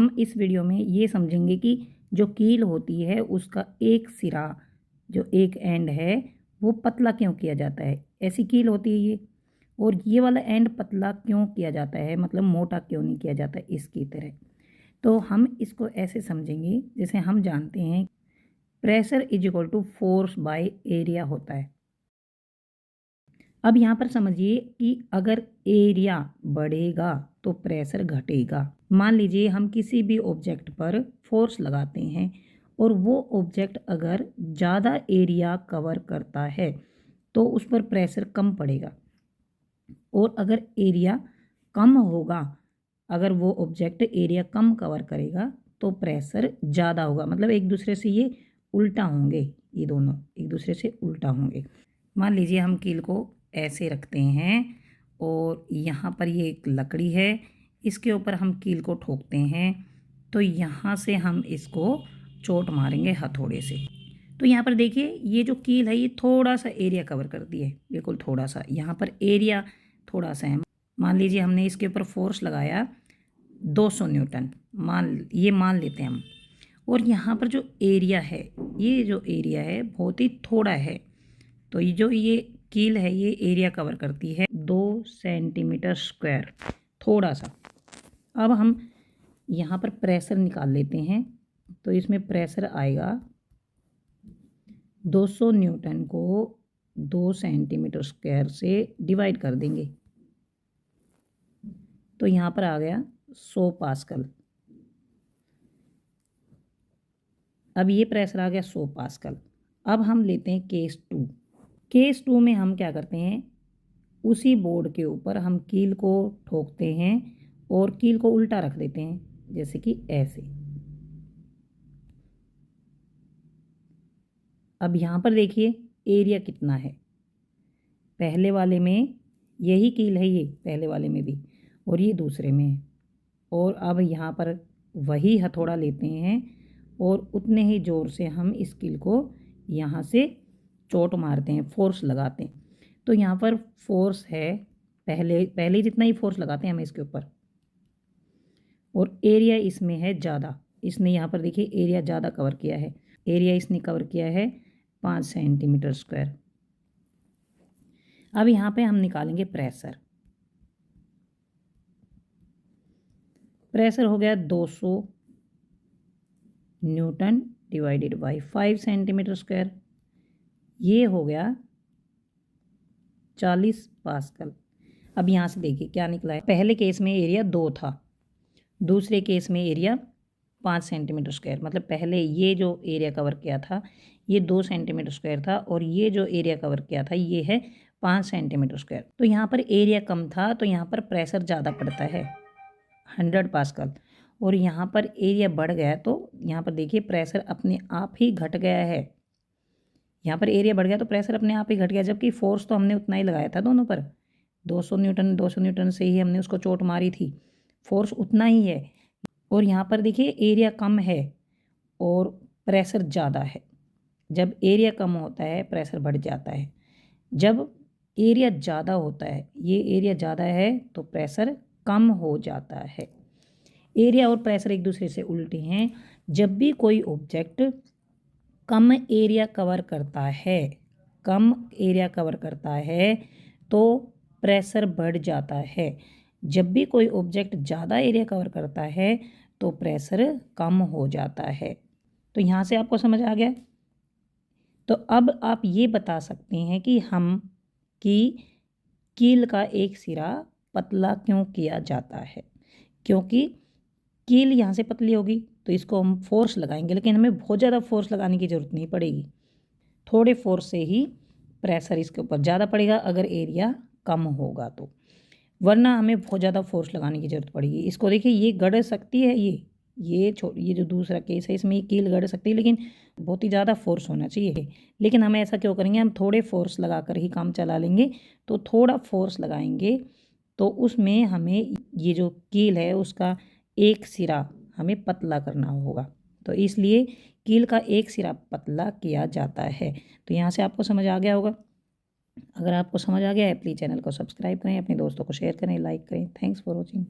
हम इस वीडियो में ये समझेंगे कि जो कील होती है उसका एक सिरा, जो एक एंड है, वो पतला क्यों किया जाता है। ऐसी कील होती है ये, और ये वाला एंड पतला क्यों किया जाता है, मतलब मोटा क्यों नहीं किया जाता इसकी तरह। तो हम इसको ऐसे समझेंगे, जैसे हम जानते हैं pressure is equal to force by area होता है। अब यहाँ पर समझिए कि अगर एरिया बढ़ेगा तो प्रेशर घटेगा। मान लीजिए हम किसी भी ऑब्जेक्ट पर फोर्स लगाते हैं और वो ऑब्जेक्ट अगर ज़्यादा एरिया कवर करता है तो उस पर प्रेशर कम पड़ेगा, और अगर एरिया कम होगा, अगर वो ऑब्जेक्ट एरिया कम कवर करेगा तो प्रेशर ज़्यादा होगा। मतलब एक दूसरे से ये उल्टा होंगे, ये दोनों एक दूसरे से उल्टा होंगे। मान लीजिए हम कील को ऐसे रखते हैं और यहाँ पर ये एक लकड़ी है, इसके ऊपर हम कील को ठोकते हैं, तो यहाँ से हम इसको चोट मारेंगे हथौड़े से। तो यहाँ पर देखिए ये जो कील है ये थोड़ा सा एरिया कवर करती है, बिल्कुल थोड़ा सा, यहाँ पर एरिया थोड़ा सा है। मान लीजिए हमने इसके ऊपर फोर्स लगाया 200 न्यूटन, मान लेते हैं हम, और यहाँ पर जो एरिया है, ये जो एरिया है बहुत ही थोड़ा है, तो ये जो ये कील है ये एरिया कवर करती है 2 सेंटीमीटर स्क्वायर, थोड़ा सा। अब हम यहाँ पर प्रेशर निकाल लेते हैं, तो इसमें प्रेशर आएगा 200 न्यूटन को 2 सेंटीमीटर स्क्वायर से डिवाइड कर देंगे, तो यहाँ पर आ गया 100 पास्कल। अब ये प्रेशर आ गया 100 पास्कल। अब हम लेते हैं केस 2। केस 2 में हम क्या करते हैं, उसी बोर्ड के ऊपर हम कील को ठोकते हैं और कील को उल्टा रख देते हैं, जैसे कि ऐसे। अब यहाँ पर देखिए एरिया कितना है, पहले वाले में यही कील है, ये पहले वाले में भी, और ये दूसरे में है। और अब यहाँ पर वही हथौड़ा लेते हैं और उतने ही ज़ोर से हम इस कील को यहाँ से चोट मारते हैं, फोर्स लगाते हैं। तो यहाँ पर फोर्स है, पहले जितना ही फोर्स लगाते हैं हम इसके ऊपर, और एरिया इसमें है ज़्यादा। इसने यहाँ पर देखिए एरिया ज़्यादा कवर किया है, एरिया इसने कवर किया है 5 सेंटीमीटर स्क्वायर। अब यहाँ पे हम निकालेंगे प्रेशर। प्रेशर हो गया 200 Newton divided by 5 centimetre square, ये हो गया 40 पास्कल। अब यहाँ से देखिए क्या निकला है, पहले केस में एरिया 2 था, दूसरे केस में एरिया 5 सेंटीमीटर स्क्वायर। मतलब पहले ये जो एरिया कवर किया था ये 2 सेंटीमीटर स्क्वायर था, और ये जो एरिया कवर किया था ये है 5 सेंटीमीटर स्क्वायर। तो यहाँ पर एरिया कम था तो यहाँ पर प्रेशर ज़्यादा पड़ता है 100 पास्कल, और यहाँ पर एरिया बढ़ गया तो यहाँ पर देखिए प्रेशर अपने आप ही घट गया है। यहाँ पर एरिया बढ़ गया तो प्रेशर अपने आप ही घट गया, जबकि फोर्स तो हमने उतना ही लगाया था दोनों पर, 200 न्यूटन से ही हमने उसको चोट मारी थी, फोर्स उतना ही है। और यहाँ पर देखिए एरिया कम है और प्रेशर ज़्यादा है। जब एरिया कम होता है प्रेशर बढ़ जाता है, जब एरिया ज़्यादा होता है, ये एरिया ज़्यादा है तो प्रेशर कम हो जाता है। एरिया और प्रेशर एक दूसरे से उल्टे हैं। जब भी कोई ऑब्जेक्ट कम एरिया कवर करता है, कम एरिया कवर करता है तो प्रेशर बढ़ जाता है। जब भी कोई ऑब्जेक्ट ज़्यादा एरिया कवर करता है तो प्रेशर कम हो जाता है। तो यहाँ से आपको समझ आ गया। तो अब आप ये बता सकते हैं कि कील का एक सिरा पतला क्यों किया जाता है। क्योंकि कील यहाँ से पतली होगी तो इसको हम फोर्स लगाएंगे, लेकिन हमें बहुत ज़्यादा फोर्स लगाने की ज़रूरत नहीं पड़ेगी, थोड़े फोर्स से ही प्रेशर इसके ऊपर ज़्यादा पड़ेगा अगर एरिया कम होगा तो, वरना हमें बहुत ज़्यादा फोर्स लगाने की ज़रूरत पड़ेगी। इसको देखिए ये गड़ सकती है, ये जो दूसरा केस है इसमें ये कील गड़ सकती है, लेकिन बहुत ही ज़्यादा फोर्स होना चाहिए। लेकिन हम ऐसा क्यों करेंगे, हम थोड़े फोर्स लगा कर ही काम चला लेंगे। तो थोड़ा फोर्स लगाएंगे तो उसमें हमें ये जो कील है उसका एक सिरा हमें पतला करना होगा, तो इसलिए कील का एक सिरा पतला किया जाता है। तो यहाँ से आपको समझ आ गया होगा। अगर आपको समझ आ गया है प्लीज़ चैनल को सब्सक्राइब करें, अपने दोस्तों को शेयर करें, लाइक करें। Thanks for watching.